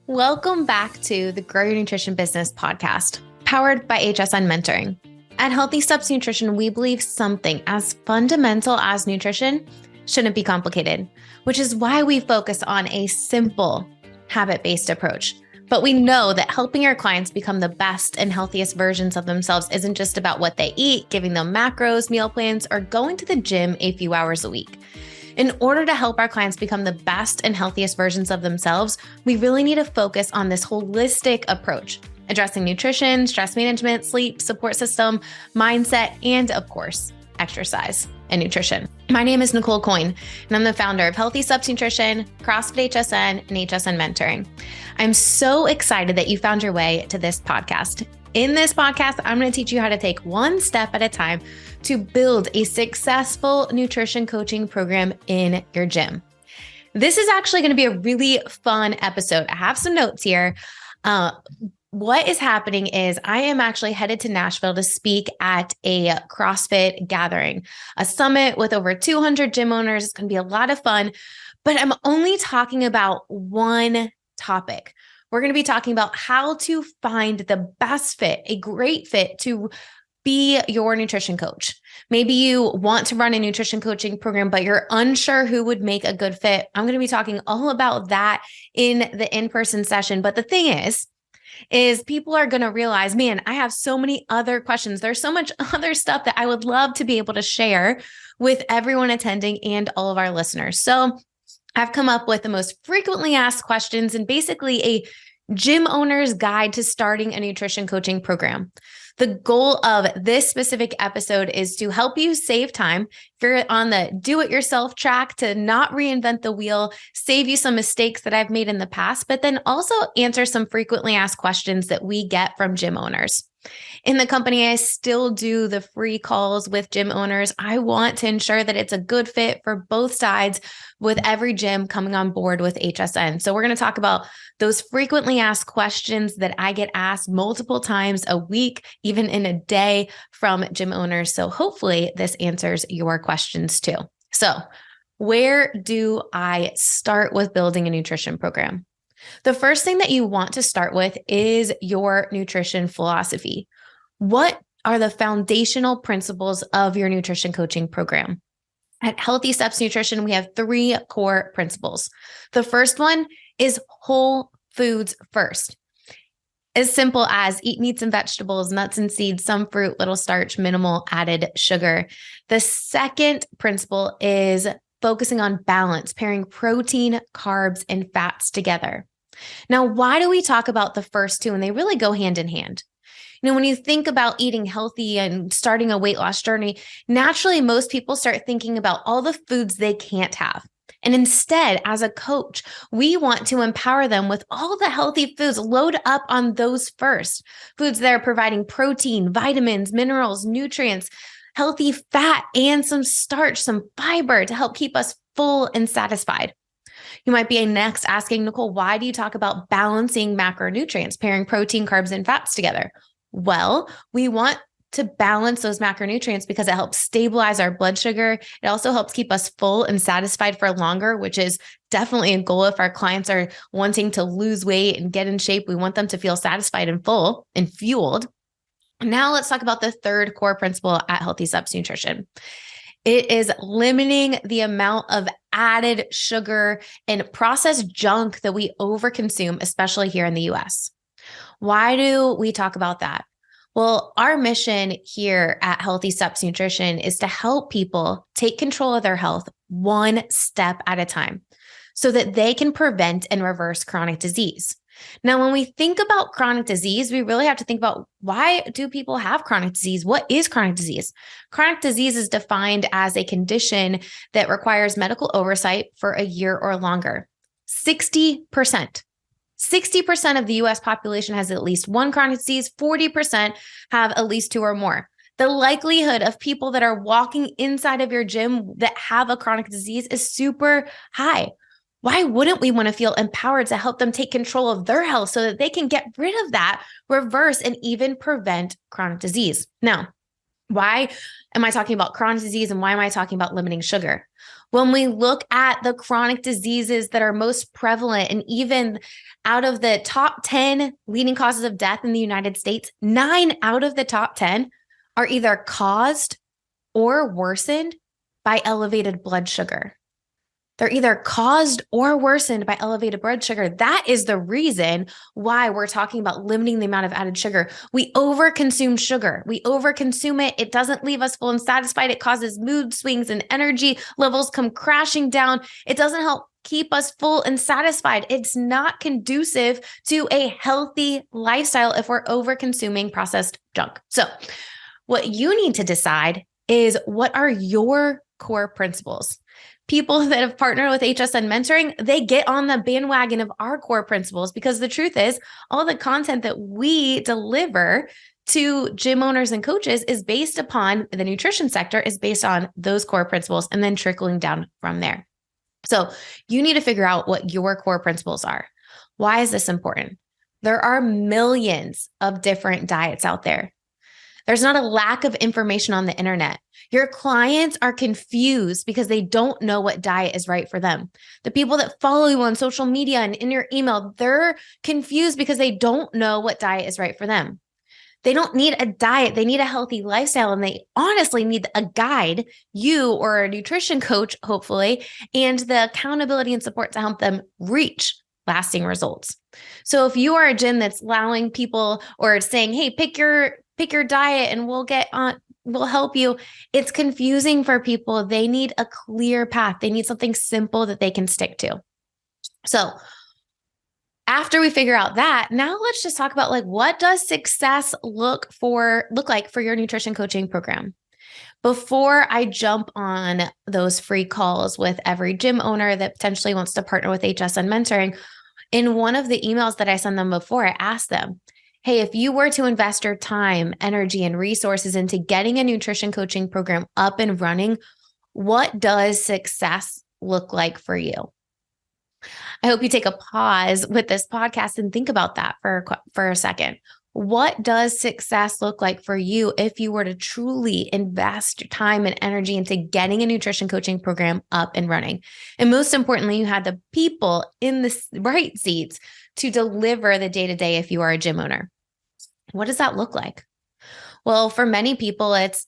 Welcome back to the Grow Your Nutrition Business podcast, powered by HSN Mentoring. At Healthy Steps Nutrition, we believe something as fundamental as nutrition shouldn't be complicated, which is why we focus on a simple, habit-based approach. But we know that helping our clients become the best and healthiest versions of themselves isn't just about what they eat, giving them macros, meal plans, or going to the gym a few hours a week. In order to help our clients become the best and healthiest versions of themselves, we really need to focus on this holistic approach, addressing nutrition, stress management, sleep, support system, mindset, and of course, exercise and nutrition. My name is Nicole Coyne, and I'm the founder of Healthy Steps Nutrition, CrossFit HSN, and HSN Mentoring. I'm so excited that you found your way to this podcast. In this podcast, I'm going to teach you how to take one step at a time to build a successful nutrition coaching program in your gym. This is actually going to be a really fun episode. I have some notes here. What is happening is I am actually headed to Nashville to speak at a CrossFit gathering, a summit with over 200 gym owners. It's going to be a lot of fun, but I'm only talking about one topic. We're going to be talking about how to find the best fit, a great fit to be your nutrition coach. Maybe you want to run a nutrition coaching program, but you're unsure who would make a good fit. I'm going to be talking all about that in the in-person session. But the thing is people are going to realize, man, I have so many other questions. There's so much other stuff that I would love to be able to share with everyone attending and all of our listeners. So I've come up with the most frequently asked questions and basically a gym owner's guide to starting a nutrition coaching program. The goal of this specific episode is to help you save time. If you're on the do-it-yourself track, to not reinvent the wheel, save you some mistakes that I've made in the past, but then also answer some frequently asked questions that we get from gym owners. In the company, I still do the free calls with gym owners. I want to ensure that it's a good fit for both sides with every gym coming on board with HSN. So we're going to talk about those frequently asked questions that I get asked multiple times a week, even in a day, from gym owners. So hopefully this answers your questions too. So where do I start with building a nutrition program? The first thing that you want to start with is your nutrition philosophy. What are the foundational principles of your nutrition coaching program? At Healthy Steps Nutrition, we have 3 core principles. The first one is whole foods first. As simple as eat meats and vegetables, nuts and seeds, some fruit, little starch, minimal added sugar. The second principle is focusing on balance, pairing protein, carbs, and fats together. Now, why do we talk about the first two? And they really go hand in hand. When you think about eating healthy and starting a weight loss journey, naturally, most people start thinking about all the foods they can't have. And instead, as a coach, we want to empower them with all the healthy foods. Load up on those first. Foods that are providing protein, vitamins, minerals, nutrients, healthy fat, and some starch, some fiber to help keep us full and satisfied. You might be next asking, Nicole, why do you talk about balancing macronutrients, pairing protein, carbs, and fats together? Well, we want to balance those macronutrients because it helps stabilize our blood sugar. It also helps keep us full and satisfied for longer, which is definitely a goal. If our clients are wanting to lose weight and get in shape, we want them to feel satisfied and full and fueled. Now let's talk about the third core principle at Healthy Steps Nutrition. It is limiting the amount of added sugar and processed junk that we overconsume, especially here in the US. Why do we talk about that? Well, our mission here at Healthy Steps Nutrition is to help people take control of their health one step at a time so that they can prevent and reverse chronic disease. Now, when we think about chronic disease, we really have to think about, why do people have chronic disease? What is chronic disease? Chronic disease is defined as a condition that requires medical oversight for a year or longer. 60% of the US population has at least one chronic disease. 40% have at least 2 or more. The likelihood of people that are walking inside of your gym that have a chronic disease is super high. Why wouldn't we want to feel empowered to help them take control of their health so that they can get rid of that, reverse, and even prevent chronic disease? Now, why am I talking about chronic disease and why am I talking about limiting sugar? When we look at the chronic diseases that are most prevalent, and even out of the top 10 leading causes of death in the United States, 9 out of the top 10 are either caused or worsened by elevated blood sugar. They're either caused or worsened by elevated blood sugar. That is the reason why we're talking about limiting the amount of added sugar. We overconsume sugar. We overconsume it. It doesn't leave us full and satisfied. It causes mood swings and energy levels come crashing down. It doesn't help keep us full and satisfied. It's not conducive to a healthy lifestyle if we're overconsuming processed junk. So what you need to decide is, what are your core principles? People that have partnered with HSN Mentoring, they get on the bandwagon of our core principles, because the truth is, all the content that we deliver to gym owners and coaches is based upon the nutrition sector, is based on those core principles, and then trickling down from there. So you need to figure out what your core principles are. Why is this important? There are millions of different diets out there. There's not a lack of information on the internet. Your clients are confused because they don't know what diet is right for them. The people that follow you on social media and in your email, they're confused because they don't know what diet is right for them. They don't need a diet. They need a healthy lifestyle, and they honestly need a guide, you or a nutrition coach, hopefully, and the accountability and support to help them reach lasting results. So if you are a gym that's allowing people or saying, hey, pick your diet and we'll help you, it's confusing for people. They need a clear path. They need something simple that they can stick to. So after we figure out that, now let's just talk about, like, what does success look like for your nutrition coaching program? Before I jump on those free calls with every gym owner that potentially wants to partner with HSN Mentoring, in one of the emails that I send them before, I ask them, hey, if you were to invest your time, energy, and resources into getting a nutrition coaching program up and running, what does success look like for you? I hope you take a pause with this podcast and think about that for a second. What does success look like for you if you were to truly invest your time and energy into getting a nutrition coaching program up and running? And most importantly, you had the people in the right seats to deliver the day-to-day if you are a gym owner. What does that look like? Well, for many people, it's,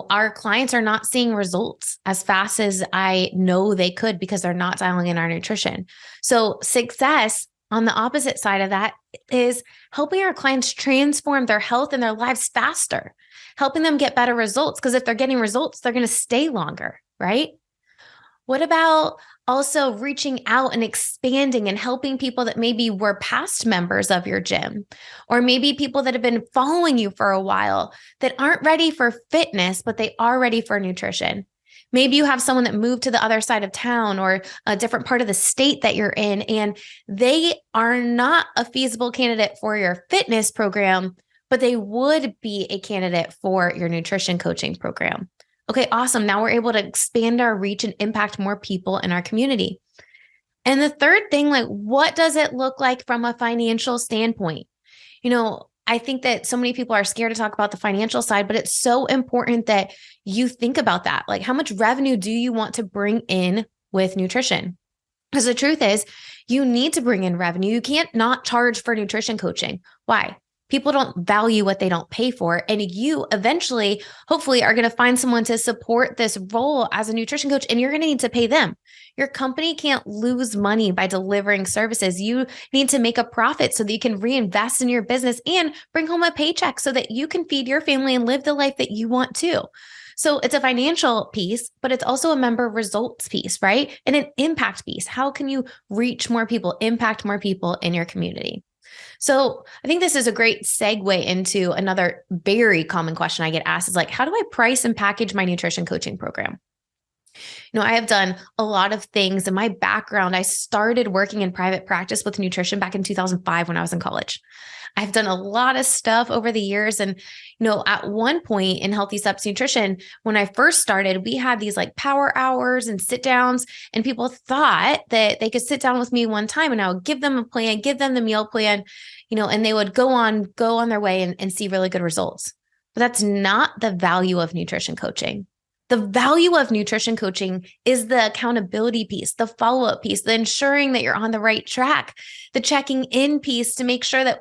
our clients are not seeing results as fast as I know they could because they're not dialing in our nutrition. So success on the opposite side of that is helping our clients transform their health and their lives faster, helping them get better results. Because if they're getting results, they're going to stay longer, right? What about also reaching out and expanding and helping people that maybe were past members of your gym, or maybe people that have been following you for a while that aren't ready for fitness, but they are ready for nutrition? Maybe you have someone that moved to the other side of town or a different part of the state that you're in, and they are not a feasible candidate for your fitness program, but they would be a candidate for your nutrition coaching program. Okay, awesome. Now we're able to expand our reach and impact more people in our community. And the third thing, like, what does it look like from a financial standpoint? I think that so many people are scared to talk about the financial side, but it's so important that you think about that. Like, how much revenue do you want to bring in with nutrition? Because the truth is, you need to bring in revenue. You can't not charge for nutrition coaching. Why? People don't value what they don't pay for. And you eventually, hopefully, are going to find someone to support this role as a nutrition coach, and you're going to need to pay them. Your company can't lose money by delivering services. You need to make a profit so that you can reinvest in your business and bring home a paycheck so that you can feed your family and live the life that you want to. So it's a financial piece, but it's also a member results piece, right? And an impact piece. How can you reach more people, impact more people in your community? So I think this is a great segue into another very common question I get asked is, like, how do I price and package my nutrition coaching program? I have done a lot of things in my background. I started working in private practice with nutrition back in 2005 when I was in college. I've done a lot of stuff over the years. And, at one point in Healthy Steps Nutrition, when I first started, we had these like power hours and sit downs, and people thought that they could sit down with me one time and I would give them a plan, give them the meal plan, and they would go on their way and see really good results. But that's not the value of nutrition coaching. The value of nutrition coaching is the accountability piece, the follow-up piece, the ensuring that you're on the right track, the checking in piece to make sure that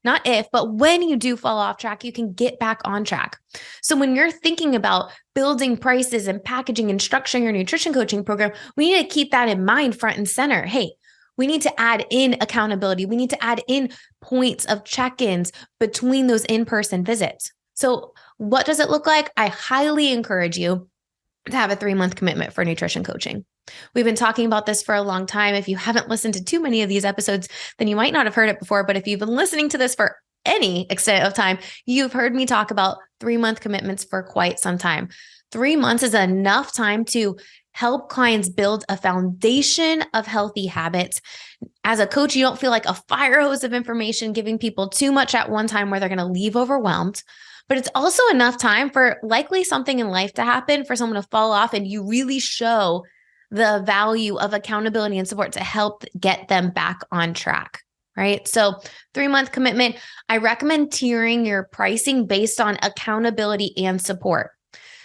not if, but when you do fall off track, you can get back on track. So when you're thinking about building prices and packaging and structuring your nutrition coaching program, we need to keep that in mind front and center. Hey, we need to add in accountability. We need to add in points of check-ins between those in-person visits. So what does it look like? I highly encourage you to have a 3-month commitment for nutrition coaching. We've been talking about this for a long time. If you haven't listened to too many of these episodes, then you might not have heard it before. But if you've been listening to this for any extent of time, you've heard me talk about 3-month commitments for quite some time. 3 months is enough time to help clients build a foundation of healthy habits. As a coach, you don't feel like a fire hose of information giving people too much at one time where they're going to leave overwhelmed. But it's also enough time for likely something in life to happen, for someone to fall off, and you really show the value of accountability and support to help get them back on track, right? So 3-month commitment, I recommend tiering your pricing based on accountability and support.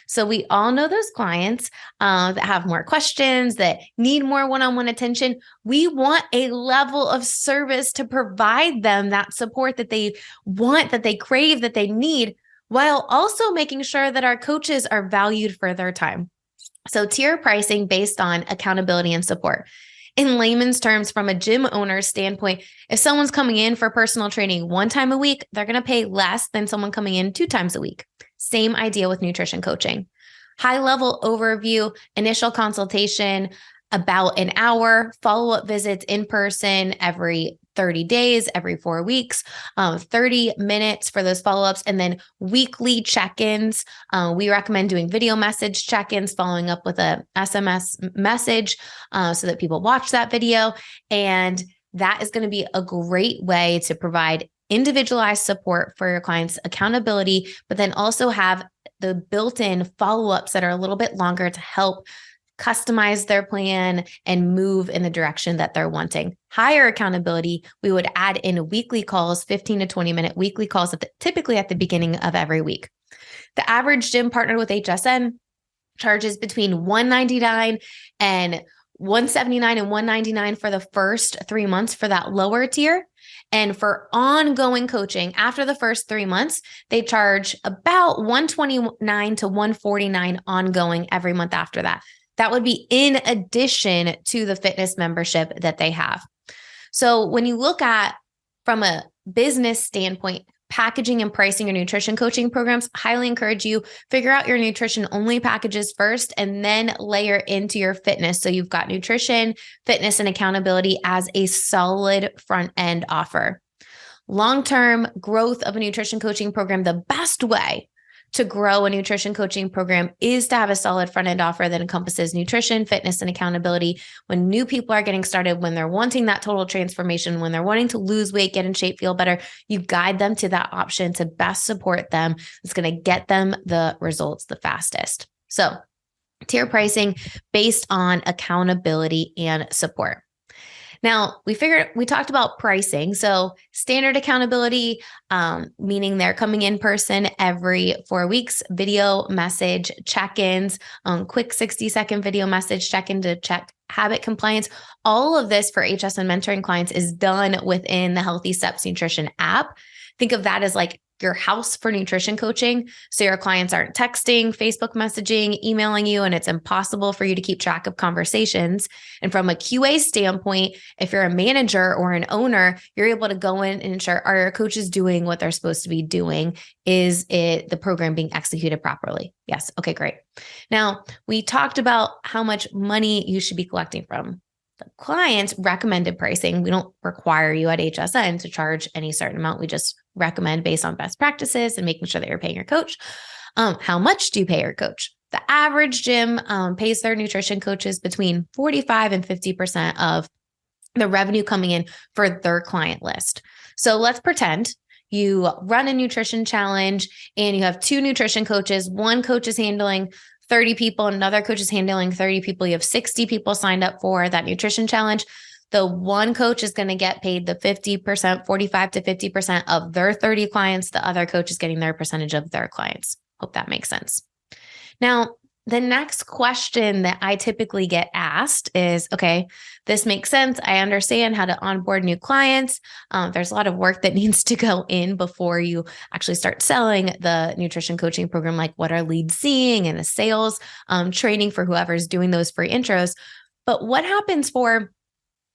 So we all know those clients that have more questions, that need more one-on-one attention. We want a level of service to provide them that support that they want, that they crave, that they need, while also making sure that our coaches are valued for their time. So tier pricing based on accountability and support. In layman's terms, from a gym owner's standpoint, if someone's coming in for personal training 1 time a week, they're going to pay less than someone coming in 2 times a week. Same idea with nutrition coaching. High level overview, initial consultation, about an hour, follow-up visits in person every 30 days, every 4 weeks, 30 minutes for those follow-ups, and then weekly check-ins. We recommend doing video message check-ins, following up with a SMS message so that people watch that video. And that is going to be a great way to provide individualized support for your clients' accountability, but then also have the built-in follow-ups that are a little bit longer to help customize their plan and move in the direction that they're wanting. Higher accountability, we would add in weekly calls, 15 to 20-minute weekly calls typically at the beginning of every week. The average gym partnered with HSN charges between $199 and $179 and $199 for the first 3 months for that lower tier. And for ongoing coaching after the first 3 months, they charge about $129 to $149 ongoing every month after that. That would be in addition to the fitness membership that they have. So when you look at from a business standpoint, packaging and pricing your nutrition coaching programs, highly encourage you figure out your nutrition only packages first and then layer into your fitness. So you've got nutrition, fitness, and accountability as a solid front end offer. Long-term growth of a nutrition coaching program, the best way to grow a nutrition coaching program is to have a solid front end offer that encompasses nutrition, fitness, and accountability. When new people are getting started, when they're wanting that total transformation, when they're wanting to lose weight, get in shape, feel better, you guide them to that option to best support them. It's going to get them the results the fastest. So tier pricing based on accountability and support. Now, we talked about pricing. So standard accountability, meaning they're coming in person every 4 weeks, video message check-ins, quick 60-second video message check-in to check habit compliance. All of this for HSN mentoring clients is done within the Healthy Steps Nutrition app. Think of that as like your house for nutrition coaching. So your clients aren't texting, Facebook messaging, emailing you, and it's impossible for you to keep track of conversations. And from a QA standpoint, if you're a manager or an owner, you're able to go in and ensure, are your coaches doing what they're supposed to be doing? Is the program being executed properly? Yes. Okay, great. Now, we talked about how much money you should be collecting from the client's recommended pricing. We don't require you at HSN to charge any certain amount. We just recommend based on best practices and making sure that you're paying your coach. How much do you pay your coach? The average gym pays their nutrition coaches between 45 and 50% of the revenue coming in for their client list. So let's pretend you run a nutrition challenge and you have 2 nutrition coaches. One coach is handling 30 people, and another coach is handling 30 people. You have 60 people signed up for that nutrition challenge. The one coach is going to get paid the 50%, 45 to 50% of their 30 clients. The other coach is getting their percentage of their clients. Hope that makes sense. Now, the next question that I typically get asked is, okay, this makes sense. I understand how to onboard new clients. There's a lot of work that needs to go in before you actually start selling the nutrition coaching program, like what are leads seeing and the sales training for whoever's doing those free intros. But what happens for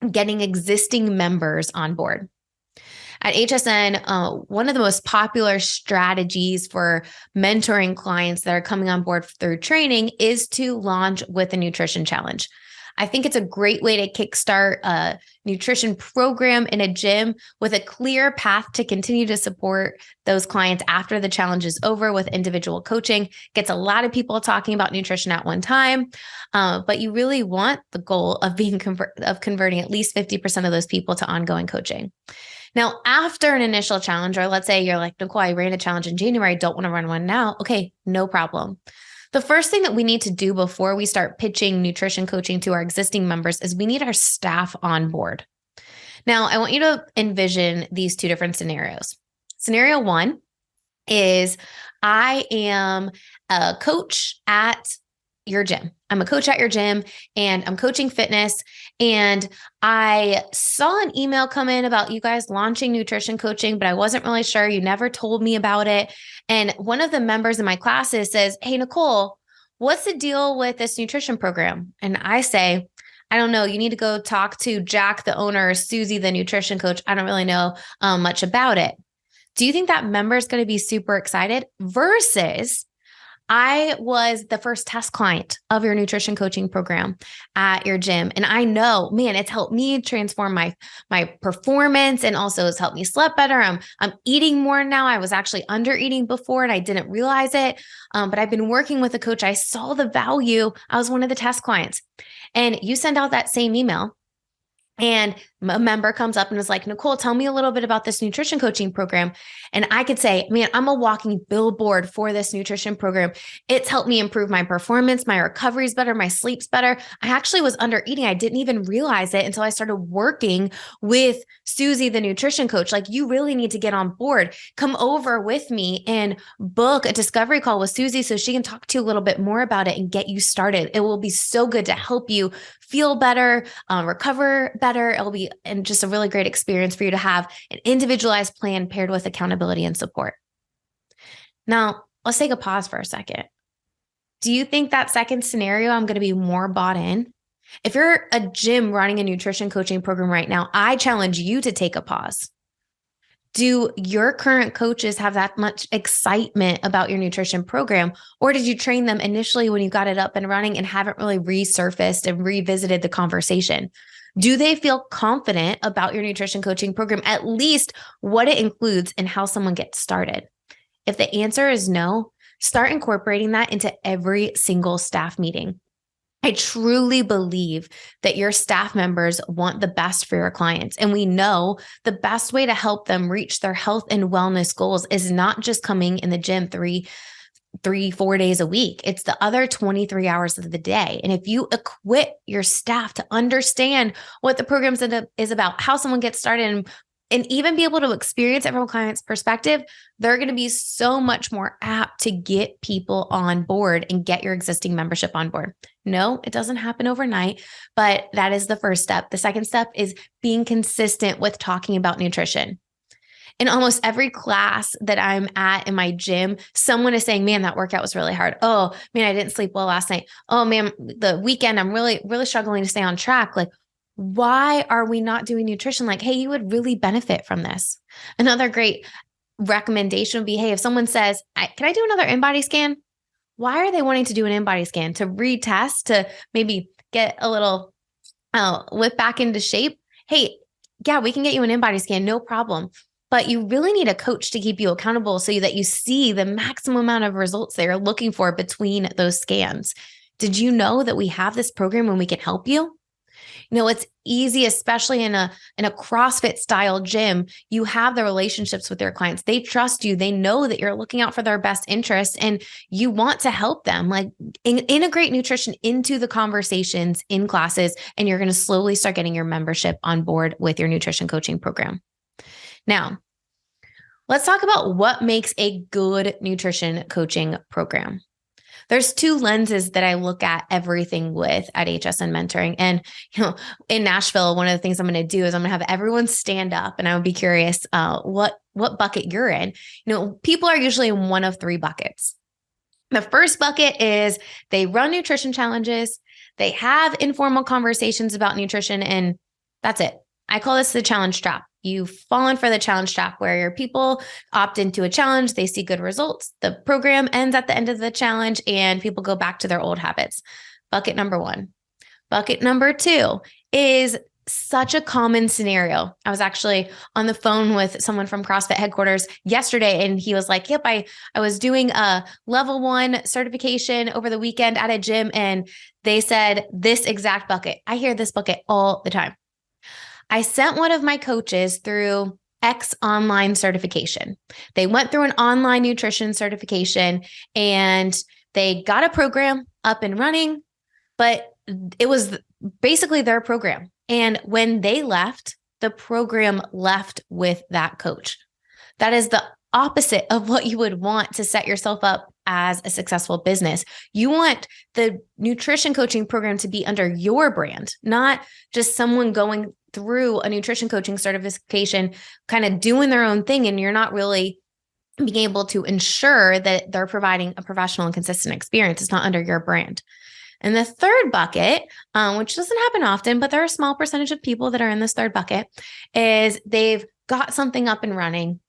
getting existing members on board? At HSN, one of the most popular strategies for mentoring clients that are coming on board through training is to launch with a nutrition challenge. I think it's a great way to kickstart a nutrition program in a gym with a clear path to continue to support those clients after the challenge is over with individual coaching. Gets a lot of people talking about nutrition at one time, but you really want the goal of converting at least 50% of those people to ongoing coaching. Now, after an initial challenge, or let's say you're like, Nicole, I ran a challenge in January, I don't want to run one now. Okay, no problem. The first thing that we need to do before we start pitching nutrition coaching to our existing members is we need our staff on board. Now, I want you to envision these two different scenarios. Scenario one is I am a coach at your gym. I'm a coach at your gym and I'm coaching fitness. And I saw an email come in about you guys launching nutrition coaching, but I wasn't really sure. You never told me about it. And one of the members in my classes says, hey, Nicole, what's the deal with this nutrition program? And I say, I don't know. You need to go talk to Jack, the owner, or Susie, the nutrition coach. I don't really know much about it. Do you think that member is going to be super excited versus I was the first test client of your nutrition coaching program at your gym. And I know, man, it's helped me transform my performance and also has helped me sleep better. I'm eating more now. I was actually under eating before and I didn't realize it. But I've been working with a coach. I saw the value. I was one of the test clients. And you send out that same email. And a member comes up and is like, Nicole, tell me a little bit about this nutrition coaching program. And I could say, man, I'm a walking billboard for this nutrition program. It's helped me improve my performance. My recovery's better. My sleep's better. I actually was under eating. I didn't even realize it until I started working with Susie, the nutrition coach. Like, you really need to get on board. Come over with me and book a discovery call with Susie so she can talk to you a little bit more about it and get you started. It will be so good to help you feel better, recover better. It'll be and just a really great experience for you to have an individualized plan paired with accountability and support. Now, let's take a pause for a second. Do you think that second scenario, I'm going to be more bought in? If you're a gym running a nutrition coaching program right now, I challenge you to take a pause. Do your current coaches have that much excitement about your nutrition program? Or did you train them initially when you got it up and running and haven't really resurfaced and revisited the conversation? Do they feel confident about your nutrition coaching program, at least what it includes and how someone gets started? If the answer is no, start incorporating that into every single staff meeting. I truly believe that your staff members want the best for your clients. And we know the best way to help them reach their health and wellness goals is not just coming in the gym 4 days a week. It's the other 23 hours of the day. And if you equip your staff to understand what the program is about, how someone gets started, and even be able to experience it from a client's perspective, they're going to be so much more apt to get people on board and get your existing membership on board. No, it doesn't happen overnight, but that is the first step. The second step is being consistent with talking about nutrition. In almost every class that I'm at in my gym, someone is saying, man, that workout was really hard. Oh, man, I didn't sleep well last night. Oh, man, the weekend, I'm really, really struggling to stay on track. Like, why are we not doing nutrition? Like, hey, you would really benefit from this. Another great recommendation would be, hey, if someone says, can I do another in-body scan? Why are they wanting to do an in-body scan? To retest, to maybe get a little whip back into shape? Hey, yeah, we can get you an in-body scan, no problem. But you really need a coach to keep you accountable so that you see the maximum amount of results they are looking for between those scans. Did you know that we have this program when we can help you? You know, it's easy, especially in a CrossFit style gym. You have the relationships with your clients. They trust you. They know that you're looking out for their best interests and you want to help them. Like, integrate nutrition into the conversations in classes, and you're going to slowly start getting your membership on board with your nutrition coaching program. Now, let's talk about what makes a good nutrition coaching program. There's two lenses that I look at everything with at HSN Mentoring. And, in Nashville, one of the things I'm going to do is I'm going to have everyone stand up, and I would be curious what bucket you're in. People are usually in one of three buckets. The first bucket is they run nutrition challenges. They have informal conversations about nutrition, and that's it. I call this the challenge trap. You've fallen for the challenge trap where your people opt into a challenge. They see good results. The program ends at the end of the challenge and people go back to their old habits. Bucket number one. Bucket number two is such a common scenario. I was actually on the phone with someone from CrossFit headquarters yesterday, and he was like, yep, I was doing a level 1 certification over the weekend at a gym, and they said this exact bucket. I hear this bucket all the time. I sent one of my coaches through X online certification. They went through an online nutrition certification and they got a program up and running, but it was basically their program. And when they left, the program left with that coach. That is the opposite of what you would want to set yourself up as a successful business. You want the nutrition coaching program to be under your brand, not just someone going through a nutrition coaching certification, kind of doing their own thing, and you're not really being able to ensure that they're providing a professional and consistent experience. It's not under your brand. And the third bucket, which doesn't happen often, but there are a small percentage of people that are in this third bucket, is they've got something up and running.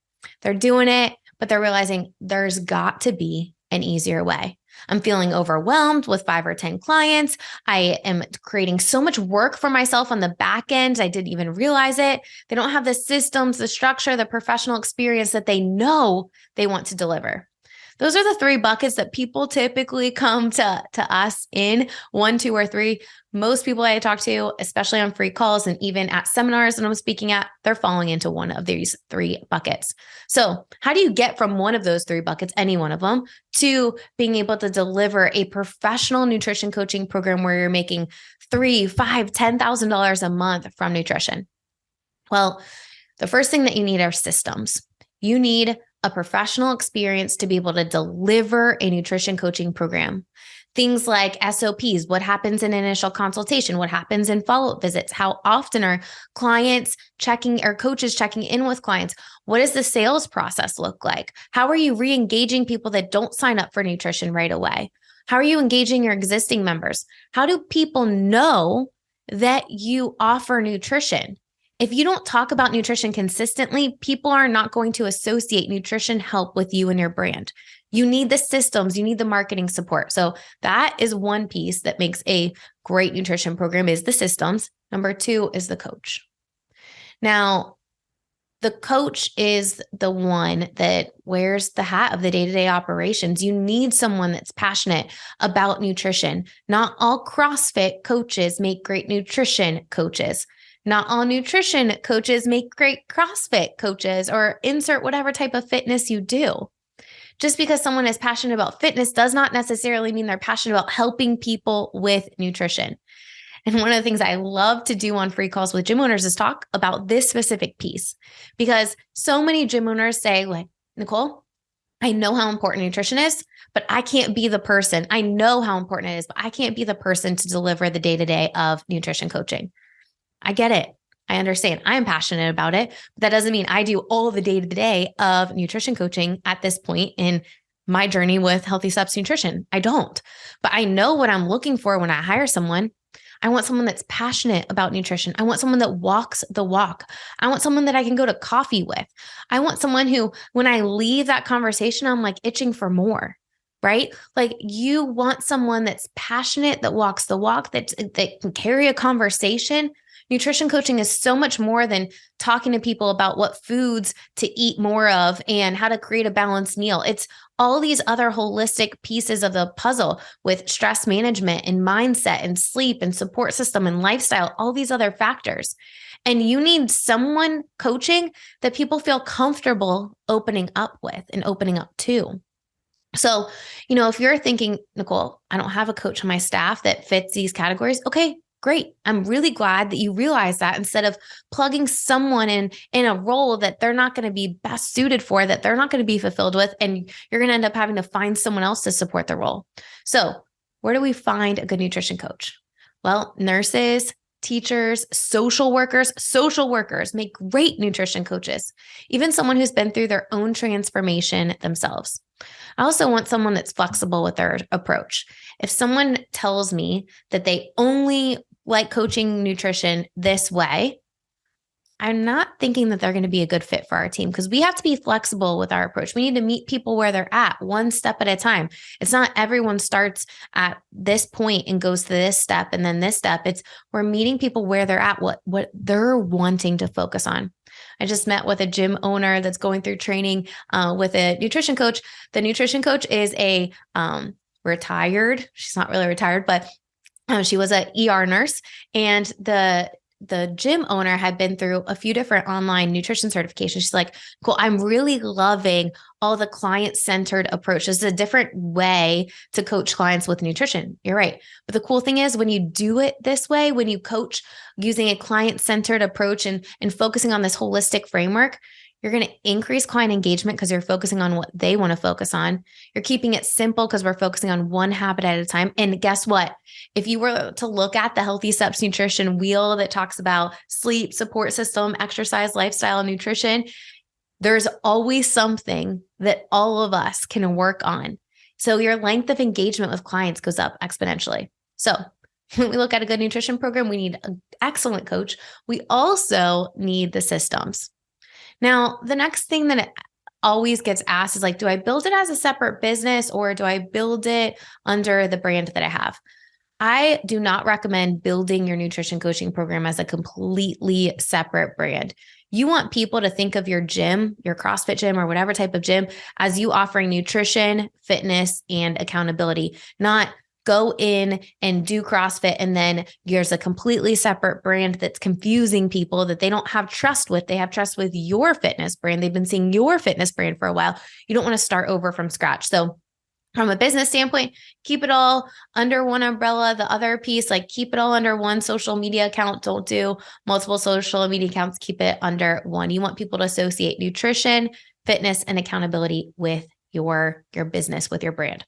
They're doing it, but they're realizing there's got to be an easier way. I'm feeling overwhelmed with 5 or 10 clients. I am creating so much work for myself on the back end. I didn't even realize it. They don't have the systems, the structure, the professional experience that they know they want to deliver. Those are the 3 buckets that people typically come to us in, 1, 2, or 3. Most people I talk to, especially on free calls and even at seminars that I'm speaking at, they're falling into one of these 3 buckets. So how do you get from one of those 3 buckets, any one of them, to being able to deliver a professional nutrition coaching program where you're making $3,000, $5,000, $10,000 a month from nutrition? Well, the first thing that you need are systems. You need a professional experience to be able to deliver a nutrition coaching program. Things like SOPs, what happens in initial consultation, what happens in follow-up visits, how often are clients checking or coaches checking in with clients? What does the sales process look like? How are you re-engaging people that don't sign up for nutrition right away? How are you engaging your existing members? How do people know that you offer nutrition? If you don't talk about nutrition consistently, people are not going to associate nutrition help with you and your brand. You need the systems, you need the marketing support. So that is one piece that makes a great nutrition program, is the systems. Number 2 is the coach. Now, the coach is the one that wears the hat of the day-to-day operations. You need someone that's passionate about nutrition. Not all CrossFit coaches make great nutrition coaches. Not all nutrition coaches make great CrossFit coaches, or insert whatever type of fitness you do. Just because someone is passionate about fitness does not necessarily mean they're passionate about helping people with nutrition. And one of the things I love to do on free calls with gym owners is talk about this specific piece, because so many gym owners say, like, Nicole, I know how important nutrition is, but I can't be the person. I know how important it is, but I can't be the person to deliver the day-to-day of nutrition coaching. I get it. I understand. I am passionate about it, but that doesn't mean I do all the day-to-day of nutrition coaching at this point in my journey with healthy subs nutrition. I don't, but I know what I'm looking for when I hire someone. I want someone that's passionate about nutrition. I want someone that walks the walk. I want someone that I can go to coffee with. I want someone who, when I leave that conversation, I'm like itching for more, right? Like, you want someone that's passionate, that walks the walk, that can carry a conversation. Nutrition coaching is so much more than talking to people about what foods to eat more of and how to create a balanced meal. It's all these other holistic pieces of the puzzle with stress management and mindset and sleep and support system and lifestyle, all these other factors. And you need someone coaching that people feel comfortable opening up with and opening up to. So, if you're thinking, Nicole, I don't have a coach on my staff that fits these categories. Okay, Great. I'm really glad that you realize that instead of plugging someone in a role that they're not going to be best suited for, that they're not going to be fulfilled with, and you're going to end up having to find someone else to support the role. So where do we find a good nutrition coach? Well, nurses, teachers, social workers make great nutrition coaches, even someone who's been through their own transformation themselves. I also want someone that's flexible with their approach. If someone tells me that they only like coaching nutrition this way, I'm not thinking that they're going to be a good fit for our team, because we have to be flexible with our approach. We need to meet people where they're at, one step at a time. It's not everyone starts at this point and goes to this step and then this step. It's we're meeting people where they're at, what they're wanting to focus on. I just met with a gym owner that's going through training with a nutrition coach. The nutrition coach is a retired, she's not really retired, but she was an ER nurse, and the gym owner had been through a few different online nutrition certifications. She's like, cool, I'm really loving all the client-centered approach. This is a different way to coach clients with nutrition. You're right. But the cool thing is when you do it this way, when you coach using a client-centered approach and focusing on this holistic framework, you're going to increase client engagement because you're focusing on what they want to focus on. You're keeping it simple because we're focusing on one habit at a time. And guess what? If you were to look at the Healthy Steps Nutrition wheel that talks about sleep, support system, exercise, lifestyle, nutrition, there's always something that all of us can work on. So your length of engagement with clients goes up exponentially. So when we look at a good nutrition program, we need an excellent coach. We also need the systems. Now, the next thing that always gets asked is like, do I build it as a separate business or do I build it under the brand that I have? I do not recommend building your nutrition coaching program as a completely separate brand. You want people to think of your gym, your CrossFit gym or whatever type of gym, as you offering nutrition, fitness, and accountability, not go in and do CrossFit and then there's a completely separate brand that's confusing people that they don't have trust with. They have trust with your fitness brand. They've been seeing your fitness brand for a while. You don't want to start over from scratch. So from a business standpoint, keep it all under one umbrella. The other piece, like keep it all under one social media account. Don't do multiple social media accounts. Keep it under one. You want people to associate nutrition, fitness, and accountability with your business, with your brand.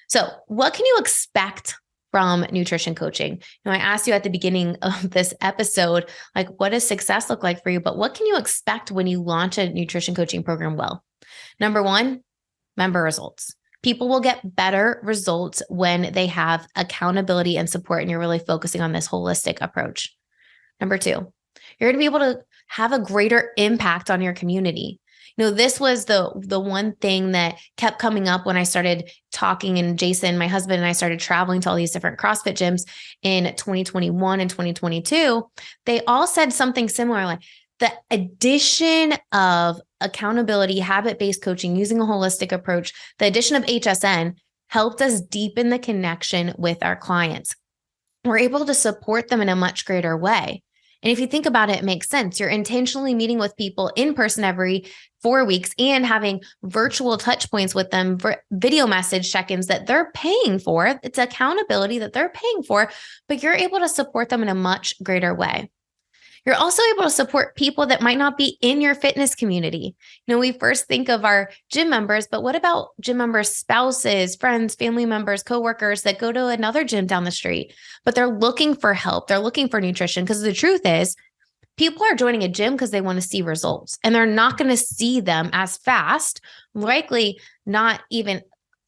So what can you expect from nutrition coaching? I asked you at the beginning of this episode, like, what does success look like for you? But what can you expect when you launch a nutrition coaching program? Well, number one, member results. People will get better results when they have accountability and support, and you're really focusing on this holistic approach. Number two, you're going to be able to have a greater impact on your community. This was the one thing that kept coming up when I started talking, and Jason, my husband, and I started traveling to all these different CrossFit gyms in 2021 and 2022. They all said something similar, like the addition of accountability, habit-based coaching, using a holistic approach, the addition of HSN helped us deepen the connection with our clients. We're able to support them in a much greater way. And if you think about it, it makes sense. You're intentionally meeting with people in person every 4 weeks and having virtual touch points with them, for video message check-ins that they're paying for. It's accountability that they're paying for, but you're able to support them in a much greater way. You're also able to support people that might not be in your fitness community. We first think of our gym members, but what about gym members' spouses, friends, family members, coworkers that go to another gym down the street, but they're looking for help. They're looking for nutrition, because the truth is people are joining a gym because they want to see results, and they're not going to see them as fast, likely not even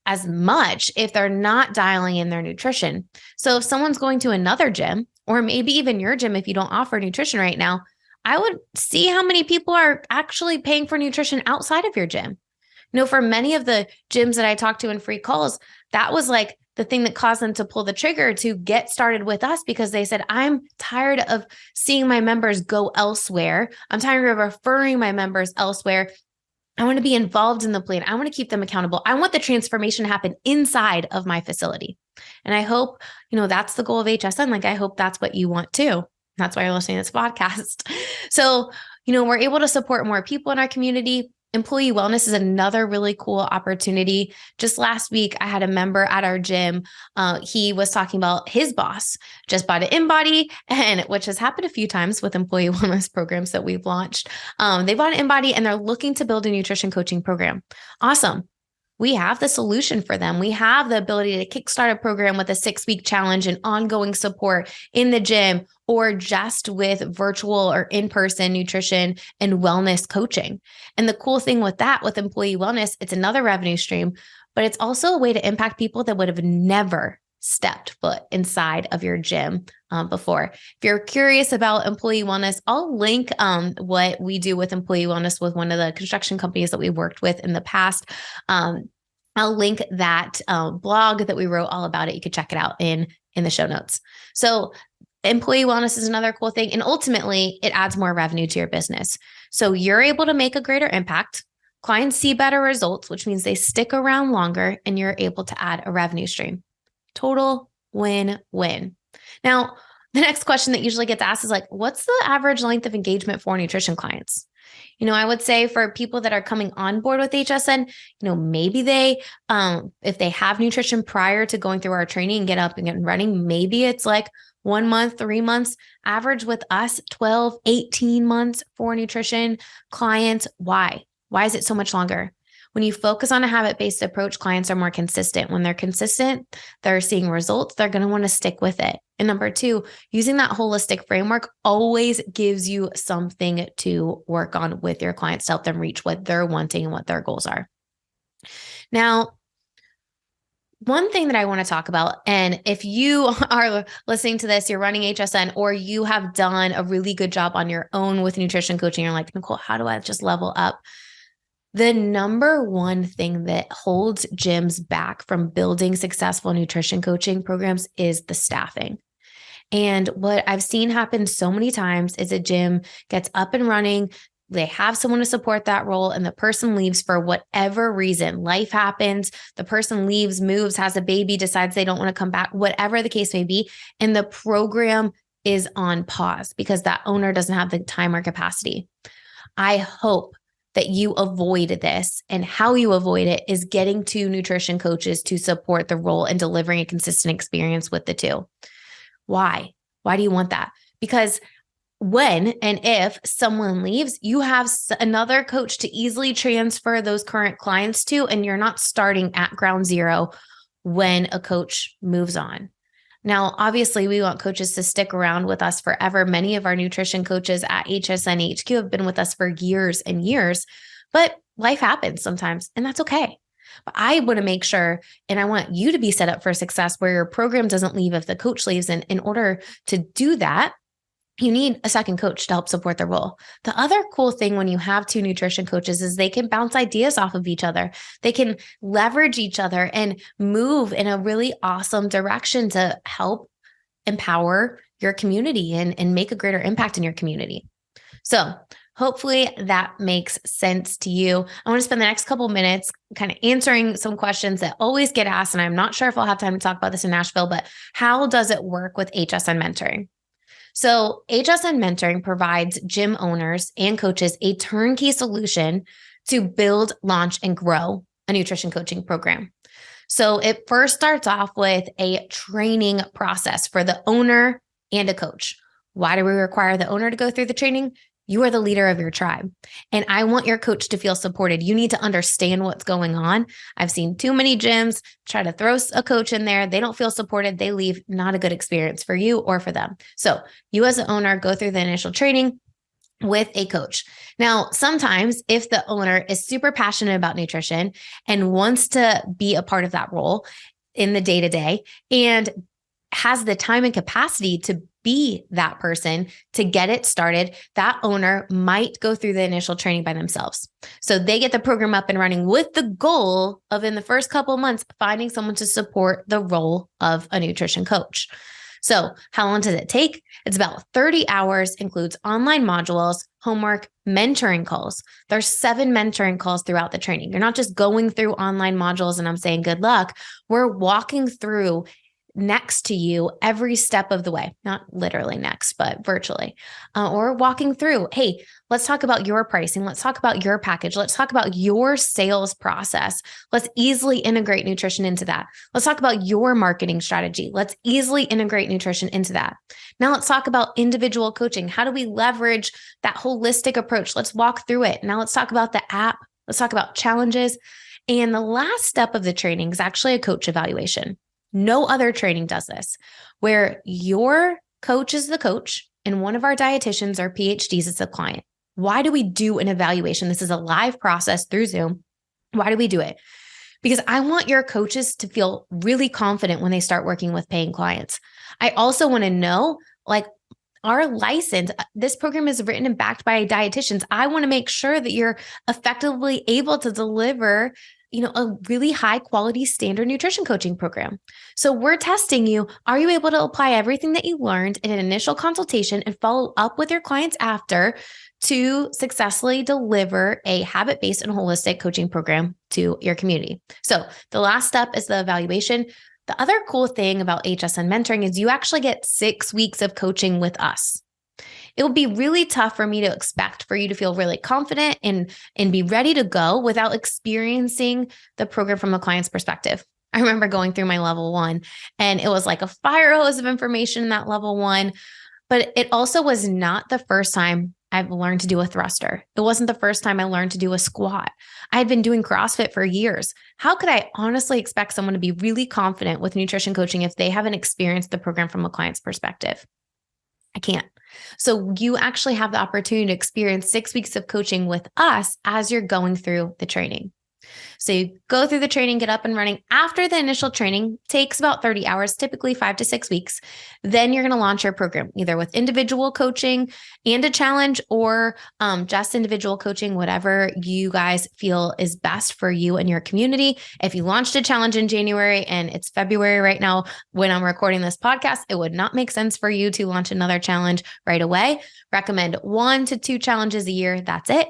as much if they're not dialing in their nutrition. So if someone's going to another gym, or maybe even your gym, if you don't offer nutrition right now, I would see how many people are actually paying for nutrition outside of your gym. For many of the gyms that I talked to in free calls, that was like the thing that caused them to pull the trigger to get started with us, because they said, I'm tired of seeing my members go elsewhere. I'm tired of referring my members elsewhere. I want to be involved in the plan. I want to keep them accountable. I want the transformation to happen inside of my facility. And I hope, that's the goal of HSN. Like, I hope that's what you want too. That's why you're listening to this podcast. So, we're able to support more people in our community. Employee wellness is another really cool opportunity. Just last week, I had a member at our gym. He was talking about his boss just bought an InBody, and which has happened a few times with employee wellness programs that we've launched. They bought an InBody and they're looking to build a nutrition coaching program. Awesome. We have the solution for them. We have the ability to kickstart a program with a 6-week challenge and ongoing support in the gym, or just with virtual or in-person nutrition and wellness coaching. And the cool thing with that, with employee wellness, it's another revenue stream, but it's also a way to impact people that would have never stepped foot inside of your gym before. If you're curious about employee wellness, I'll link what we do with employee wellness with one of the construction companies that we worked with in the past. I'll link that blog that we wrote all about it. You could check it out in the show notes. So employee wellness is another cool thing. And ultimately, it adds more revenue to your business. So you're able to make a greater impact. Clients see better results, which means they stick around longer, and you're able to add a revenue stream. Total win-win. Now, the next question that usually gets asked is like, what's the average length of engagement for nutrition clients? I would say for people that are coming on board with HSN, maybe they, if they have nutrition prior to going through our training and get up and get running, maybe it's like 1 month, 3 months. Average with us, 12, 18 months for nutrition clients. Why? Why is it so much longer? When you focus on a habit-based approach, clients are more consistent. When they're consistent, they're seeing results, they're going to want to stick with it. And number 2, using that holistic framework always gives you something to work on with your clients to help them reach what they're wanting and what their goals are. Now, one thing that I want to talk about, and if you are listening to this, you're running HSN, or you have done a really good job on your own with nutrition coaching, you're like, Nicole, how do I just level up? The number one thing that holds gyms back from building successful nutrition coaching programs is the staffing. And what I've seen happen so many times is a gym gets up and running, they have someone to support that role, and the person leaves for whatever reason. Life happens, the person leaves, moves, has a baby, decides they don't want to come back, whatever the case may be, and the program is on pause because that owner doesn't have the time or capacity. I hope that you avoid this, and how you avoid it is getting 2 nutrition coaches to support the role and delivering a consistent experience with the 2. Why? Why do you want that? Because when and if someone leaves, you have another coach to easily transfer those current clients to, and you're not starting at ground zero when a coach moves on. Now, obviously, we want coaches to stick around with us forever. Many of our nutrition coaches at HSN HQ have been with us for years and years, but life happens sometimes, and that's okay. But I want to make sure, and I want you to be set up for success where your program doesn't leave if the coach leaves. And in order to do that, you need a second coach to help support the role. The other cool thing when you have 2 nutrition coaches is they can bounce ideas off of each other. They can leverage each other and move in a really awesome direction to help empower your community and make a greater impact in your community. So hopefully that makes sense to you. I want to spend the next couple of minutes kind of answering some questions that always get asked. And I'm not sure if I'll have time to talk about this in Nashville, but how does it work with HSN mentoring? So HSN Mentoring provides gym owners and coaches a turnkey solution to build, launch, and grow a nutrition coaching program. So it first starts off with a training process for the owner and a coach. Why do we require the owner to go through the training? You are the leader of your tribe, and I want your coach to feel supported. You need to understand what's going on. I've seen too many gyms try to throw a coach in there. They don't feel supported. They leave. Not a good experience for you or for them. So you as the owner go through the initial training with a coach. Now, sometimes if the owner is super passionate about nutrition and wants to be a part of that role in the day-to-day and has the time and capacity to be that person to get it started, that owner might go through the initial training by themselves. So they get the program up and running with the goal of, in the first couple of months, finding someone to support the role of a nutrition coach. So how long does it take? It's about 30 hours, includes online modules, homework, mentoring calls. There's 7 mentoring calls throughout the training. You're not just going through online modules and I'm saying good luck. We're walking through next to you every step of the way, not literally next, but virtually, or walking through, hey, let's talk about your pricing. Let's talk about your package. Let's talk about your sales process. Let's easily integrate nutrition into that. Let's talk about your marketing strategy. Let's easily integrate nutrition into that. Now let's talk about individual coaching. How do we leverage that holistic approach? Let's walk through it. Now let's talk about the app. Let's talk about challenges. And the last step of the training is actually a coach evaluation. No other training does this, where your coach is the coach and one of our dietitians or PhDs is the client. Why do we do an evaluation? This is a live process through Zoom. Why do we do it? Because I want your coaches to feel really confident when they start working with paying clients. I also want to know, like, our license, this program is written and backed by dietitians. I want to make sure that you're effectively able to deliver, a really high quality standard nutrition coaching program. So we're testing you. Are you able to apply everything that you learned in an initial consultation and follow up with your clients after to successfully deliver a habit-based and holistic coaching program to your community? So the last step is the evaluation. The other cool thing about HSN mentoring is you actually get 6 weeks of coaching with us. It would be really tough for me to expect for you to feel really confident and be ready to go without experiencing the program from a client's perspective. I remember going through my level 1 and it was like a fire hose of information in that level 1, but it also was not the first time I've learned to do a thruster. It wasn't the first time I learned to do a squat. I had been doing CrossFit for years. How could I honestly expect someone to be really confident with nutrition coaching if they haven't experienced the program from a client's perspective? I can't. So you actually have the opportunity to experience 6 weeks of coaching with us as you're going through the training. So you go through the training, get up and running. After the initial training, takes about 30 hours, typically 5 to 6 weeks. Then you're going to launch your program, either with individual coaching and a challenge or just individual coaching, whatever you guys feel is best for you and your community. If you launched a challenge in January and it's February right now, when I'm recording this podcast, it would not make sense for you to launch another challenge right away. Recommend 1 to 2 challenges a year. That's it.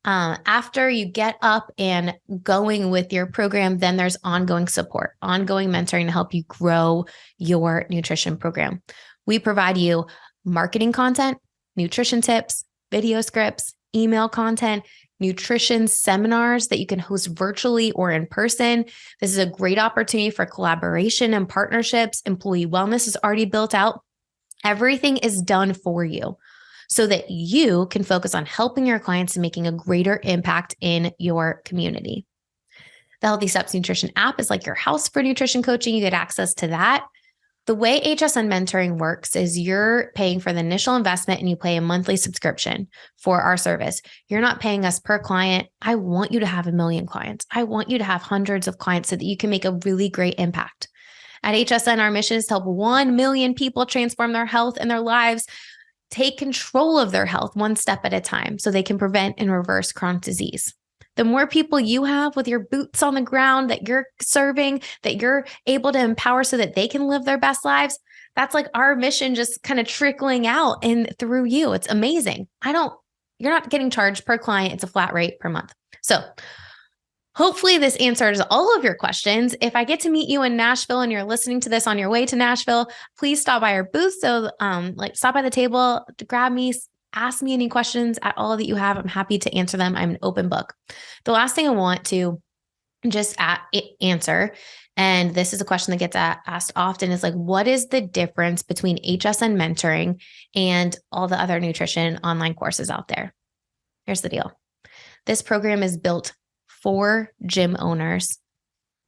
After you get up and going with your program, then there's ongoing support, ongoing mentoring to help you grow your nutrition program. We provide you marketing content, nutrition tips, video scripts, email content, nutrition seminars that you can host virtually or in person. This is a great opportunity for collaboration and partnerships. Employee wellness is already built out. Everything is done for you, so that you can focus on helping your clients and making a greater impact in your community. The Healthy Steps Nutrition app is like your house for nutrition coaching. You get access to that. The way HSN mentoring works is you're paying for the initial investment and you pay a monthly subscription for our service. You're not paying us per client. I want you to have 1 million clients. I want you to have hundreds of clients so that you can make a really great impact. At HSN, our mission is to help 1 million people transform their health and their lives, take control of their health 1 step at a time so they can prevent and reverse chronic disease. The more people you have with your boots on the ground that you're serving, that you're able to empower so that they can live their best lives, that's like our mission just kind of trickling out and through you. It's amazing. You're not getting charged per client. It's a flat rate per month. So hopefully this answers all of your questions. If I get to meet you in Nashville and you're listening to this on your way to Nashville, please stop by our booth. So stop by the table to grab me, ask me any questions at all that you have. I'm happy to answer them. I'm an open book. The last thing I want to just answer, and this is a question that gets asked often, is like, what is the difference between HSN mentoring and all the other nutrition online courses out there? Here's the deal. This program is built for gym owners.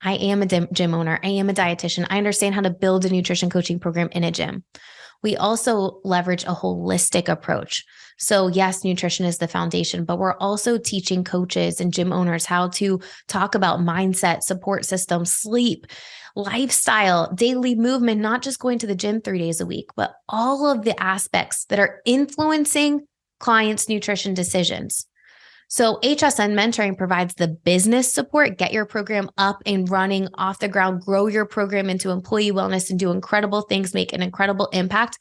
I am a gym owner. I am a dietitian. I understand how to build a nutrition coaching program in a gym. We also leverage a holistic approach. So yes, nutrition is the foundation, but we're also teaching coaches and gym owners how to talk about mindset, support systems, sleep, lifestyle, daily movement, not just going to the gym 3 days a week, but all of the aspects that are influencing clients' nutrition decisions. So HSN mentoring provides the business support, get your program up and running off the ground, grow your program into employee wellness and do incredible things, make an incredible impact.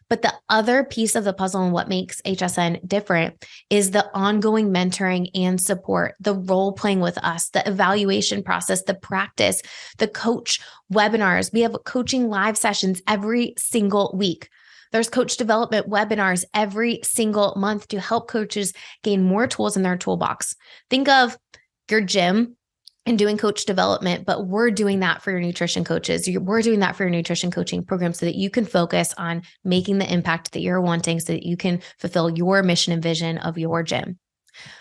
But the other piece of the puzzle and what makes HSN different is the ongoing mentoring and support, the role playing with us, the evaluation process, the practice, the coach webinars. We have coaching live sessions every single week. There's coach development webinars every single month to help coaches gain more tools in their toolbox. Think of your gym and doing coach development, but we're doing that for your nutrition coaches. We're doing that for your nutrition coaching program so that you can focus on making the impact that you're wanting so that you can fulfill your mission and vision of your gym.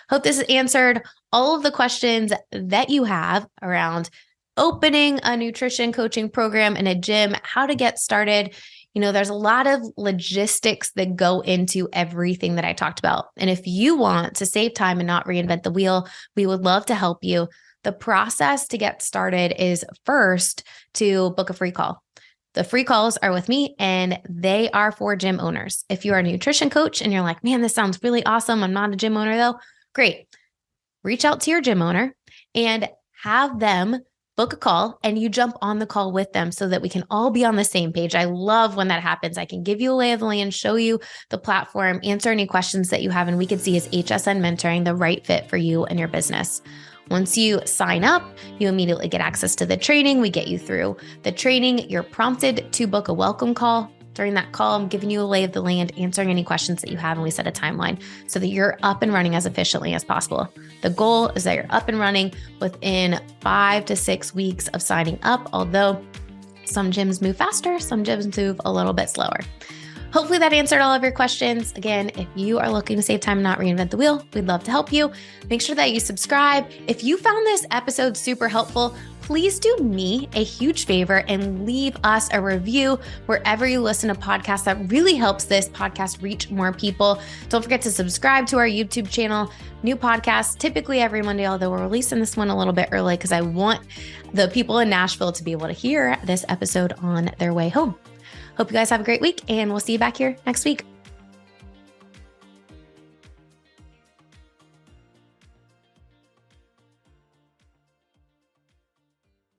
Hope this has answered all of the questions that you have around opening a nutrition coaching program in a gym, how to get started. There's a lot of logistics that go into everything that I talked about. And if you want to save time and not reinvent the wheel, we would love to help you. The process to get started is first to book a free call. The free calls are with me and they are for gym owners. If you are a nutrition coach and you're like, man, this sounds really awesome. I'm not a gym owner though. Great. Reach out to your gym owner and have them book a call and you jump on the call with them so that we can all be on the same page. I love when that happens. I can give you a lay of the land, show you the platform, answer any questions that you have, and we can see is HSN mentoring the right fit for you and your business. Once you sign up, you immediately get access to the training. We get you through the training. You're prompted to book a welcome call. During that call, I'm giving you a lay of the land, answering any questions that you have, and we set a timeline so that you're up and running as efficiently as possible. The goal is that you're up and running within 5 to 6 weeks of signing up, although some gyms move faster, some gyms move a little bit slower. Hopefully that answered all of your questions. Again, if you are looking to save time and not reinvent the wheel, we'd love to help you. Make sure that you subscribe. If you found this episode super helpful, please do me a huge favor and leave us a review wherever you listen to podcasts. That really helps this podcast reach more people. Don't forget to subscribe to our YouTube channel. New podcasts typically every Monday, although we're releasing this one a little bit early because I want the people in Nashville to be able to hear this episode on their way home. Hope you guys have a great week and we'll see you back here next week.